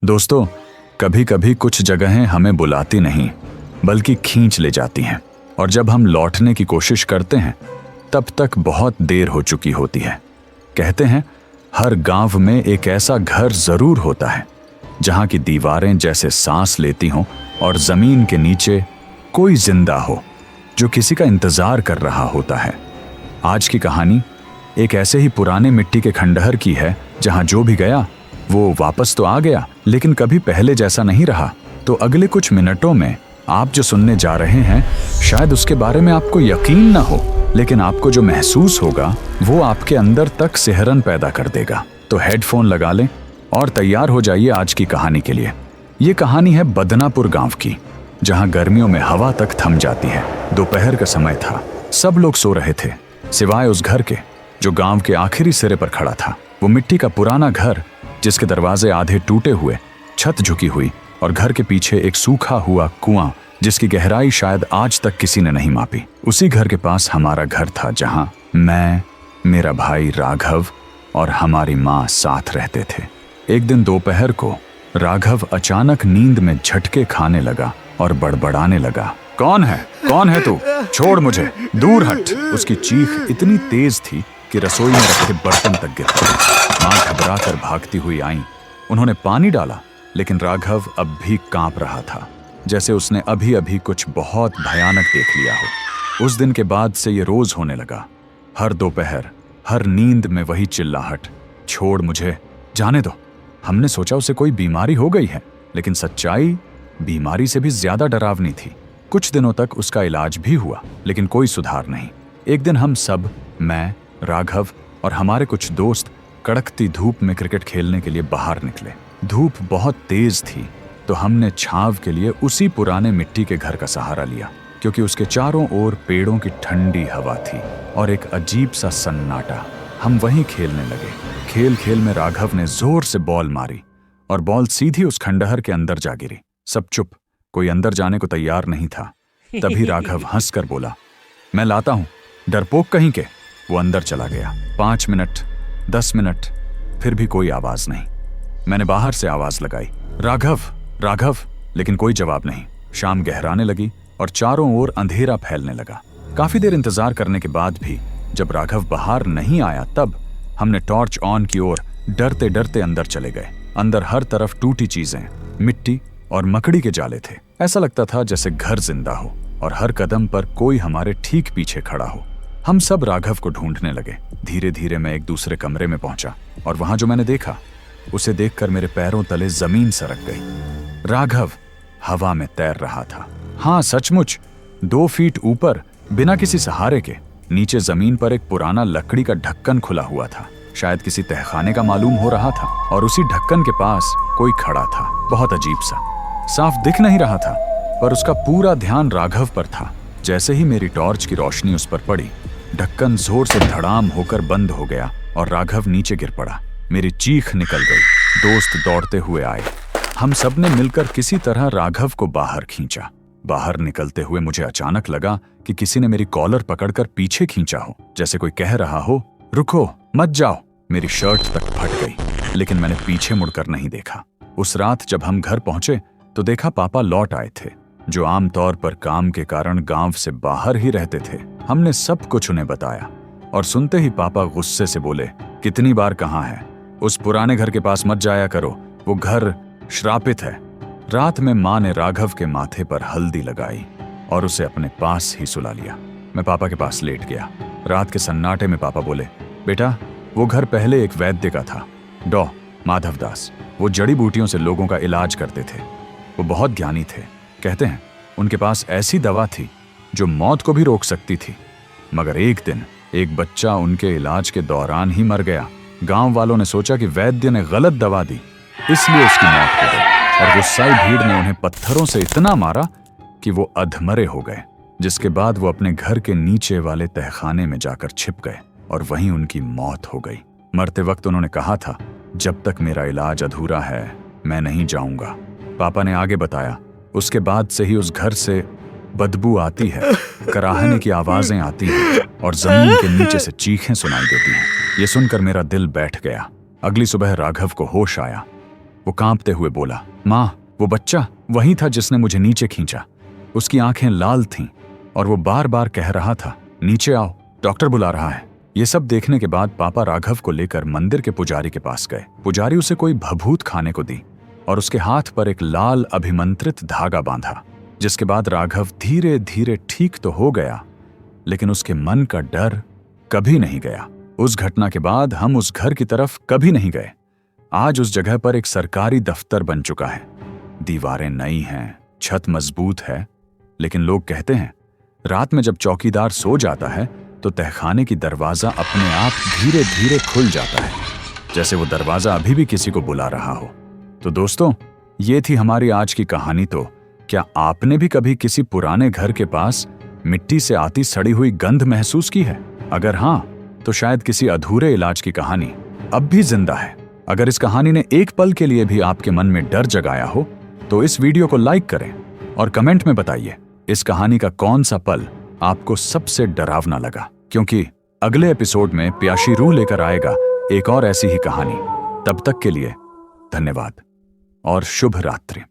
दोस्तों, कभी कभी कुछ जगहें हमें बुलाती नहीं बल्कि खींच ले जाती हैं, और जब हम लौटने की कोशिश करते हैं तब तक बहुत देर हो चुकी होती है। कहते हैं हर गांव में एक ऐसा घर जरूर होता है जहां की दीवारें जैसे सांस लेती हों और जमीन के नीचे कोई जिंदा हो जो किसी का इंतजार कर रहा होता है। आज की कहानी एक ऐसे ही पुराने मिट्टी के खंडहर की है जहां जो भी गया वो वापस तो आ गया, लेकिन कभी पहले जैसा नहीं रहा। तो अगले कुछ मिनटों में आप जो सुनने जा रहे हैं शायद उसके बारे में आपको यकीन ना हो, लेकिन आपको जो महसूस होगा वो आपके अंदर तक सिहरन पैदा कर देगा। तो हेडफोन लगा लें और तैयार हो जाइए आज की कहानी के लिए। ये कहानी है बदनापुर गांव की, जहां गर्मियों में हवा तक थम जाती है। दोपहर का समय था, सब लोग सो रहे थे सिवाय उस घर के जो गांव के आखिरी सिरे पर खड़ा था। वो मिट्टी का पुराना घर जिसके दरवाजे आधे टूटे हुए, छत झुकी हुई और घर के पीछे एक सूखा हुआ कुआं जिसकी गहराई शायद आज तक किसी ने नहीं मापी। उसी घर के पास हमारा घर था जहां मैं, मेरा भाई राघव और हमारी माँ साथ रहते थे। एक दिन दोपहर को राघव अचानक नींद में झटके खाने लगा और बड़बड़ाने लगा, कौन है तू? छोड़ मुझे, दूर हट। उसकी चीख इतनी तेज थी कि रसोई में रखे बर्तन तक गिर पड़े। माँ घबरा कर भागती हुई आई। उन्होंने पानी डाला, लेकिन राघव अब भी कांप रहा था, जैसे उसने अभी अभी कुछ बहुत भयानक देख लिया हो। उस दिन के बाद से ये रोज होने लगा। हर दोपहर, हर नींद में वही चिल्लाहट, छोड़ मुझे, जाने दो। हमने सोचा उसे कोई बीमारी हो गई है, लेकिन सच्चाई बीमारी से भी ज्यादा डरावनी थी। कुछ दिनों तक उसका इलाज भी हुआ, लेकिन कोई सुधार नहीं। एक दिन हम सब, मैं, राघव और हमारे कुछ दोस्त कड़कती धूप में क्रिकेट खेलने के लिए बाहर निकले। धूप बहुत तेज थी, तो हमने छांव के लिए उसी पुराने मिट्टी के घर का सहारा लिया, क्योंकि उसके चारों ओर पेड़ों की ठंडी हवा थी और एक अजीब सा सन्नाटा। हम वहीं खेलने लगे। खेल खेल में राघव ने जोर से बॉल मारी और बॉल सीधी उस खंडहर के अंदर जा गिरी। सब चुप, कोई अंदर जाने को तैयार नहीं था। तभी राघव हंसकर बोला, मैं लाता हूं, डरपोक कहीं के। वो अंदर चला गया। 5 मिनट, 10 मिनट, फिर भी कोई आवाज नहीं। मैंने बाहर से आवाज लगाई, राघव राघव, लेकिन कोई जवाब नहीं। शाम गहराने लगी और चारों ओर अंधेरा फैलने लगा। काफी देर इंतजार करने के बाद भी जब राघव बाहर नहीं आया, तब हमने टॉर्च ऑन की ओर डरते डरते अंदर चले गए। अंदर हर तरफ टूटी चीजें, मिट्टी और मकड़ी के जाले थे। ऐसा लगता था जैसे घर जिंदा हो और हर कदम पर कोई हमारे ठीक पीछे खड़ा हो। हम सब राघव को ढूंढने लगे। धीरे धीरे मैं एक दूसरे कमरे में पहुंचा और वहां जो मैंने देखा उसे देखकर मेरे पैरों तले जमीन सरक गई। राघव हवा में तैर रहा था। हाँ, सचमुच 2 फीट ऊपर, बिना किसी सहारे के। नीचे जमीन पर एक पुराना लकड़ी का ढक्कन खुला हुआ था, शायद किसी तहखाने का मालूम हो रहा था। और उसी ढक्कन के पास कोई खड़ा था, बहुत अजीब सा। साफ दिख नहीं रहा था, पर उसका पूरा ध्यान राघव पर था। जैसे ही मेरी टॉर्च की रोशनी उस पर पड़ी, ढक्कन जोर से धड़ाम होकर बंद हो गया और राघव नीचे गिर पड़ा। मेरी चीख निकल गई। दोस्त दौड़ते हुए आए। हम सब ने मिलकर किसी तरह राघव को बाहर खींचा। बाहर निकलते हुए मुझे अचानक लगा कि किसी ने मेरी कॉलर पकड़कर पीछे खींचा हो, जैसे कोई कह रहा हो, रुको, मत जाओ। मेरी शर्ट तक फट गई, लेकिन मैंने पीछे मुड़कर नहीं देखा। उस रात जब हम घर पहुंचे तो देखा पापा लौट आए थे, जो आमतौर पर काम के कारण गांव से बाहर ही रहते थे। हमने सब कुछ उन्हें बताया और सुनते ही पापा गुस्से से बोले, कितनी बार कहा है, उस पुराने घर के पास मत जाया करो, वो घर श्रापित है। रात में माँ ने राघव के माथे पर हल्दी लगाई और उसे अपने पास ही सुला लिया। मैं पापा के पास लेट गया। रात के सन्नाटे में पापा बोले, बेटा, वो घर पहले एक वैद्य का था, डॉ माधवदास। वो जड़ी बूटियों से लोगों का इलाज करते थे। वो बहुत ज्ञानी थे। कहते हैं उनके पास ऐसी दवा थी जो मौत को भी रोक सकती थी। मगर एक दिन एक बच्चा उनके इलाज के दौरान ही मर गया। गांव वालों ने सोचा कि वैद्य ने गलत दवा दी, इसलिए उसकी मौत हो गई। और गुस्साई भीड़ ने उन्हें पत्थरों से इतना मारा कि वो अधमरे हो गए, जिसके बाद वो अपने घर के नीचे वाले तहखाने में जाकर छिप गए और वहीं उनकी मौत हो गई। मरते वक्त उन्होंने कहा था, जब तक मेरा इलाज अधूरा है मैं नहीं जाऊंगा। पापा ने आगे बताया, उसके बाद से ही उस घर से बदबू आती है, कराहने की आवाजें आती हैं और जमीन के नीचे से चीखें सुनाई देती हैं। ये सुनकर मेरा दिल बैठ गया। अगली सुबह राघव को होश आया। वो कांपते हुए बोला, माँ, वो बच्चा वही था जिसने मुझे नीचे खींचा। उसकी आंखें लाल थीं और वो बार बार कह रहा था, नीचे आओ, डॉक्टर बुला रहा है। ये सब देखने के बाद पापा राघव को लेकर मंदिर के पुजारी के पास गए। पुजारी उसे कोई भभूत खाने को दी और उसके हाथ पर एक लाल अभिमंत्रित धागा बांधा, जिसके बाद राघव धीरे धीरे ठीक तो हो गया, लेकिन उसके मन का डर कभी नहीं गया। उस घटना के बाद हम उस घर की तरफ कभी नहीं गए। आज उस जगह पर एक सरकारी दफ्तर बन चुका है। दीवारें नई हैं, छत मजबूत है, लेकिन लोग कहते हैं रात में जब चौकीदार सो जाता है तो तहखाने की दरवाजा अपने आप धीरे धीरे खुल जाता है, जैसे वो दरवाजा अभी भी किसी को बुला रहा हो। तो दोस्तों, ये थी हमारी आज की कहानी। तो क्या आपने भी कभी किसी पुराने घर के पास मिट्टी से आती सड़ी हुई गंध महसूस की है? अगर हां, तो शायद किसी अधूरे इलाज की कहानी अब भी जिंदा है। अगर इस कहानी ने एक पल के लिए भी आपके मन में डर जगाया हो तो इस वीडियो को लाइक करें और कमेंट में बताइए इस कहानी का कौन सा पल आपको सबसे डरावना लगा, क्योंकि अगले एपिसोड में प्यासी रूह लेकर आएगा एक और ऐसी ही कहानी। तब तक के लिए धन्यवाद और शुभ रात्रि।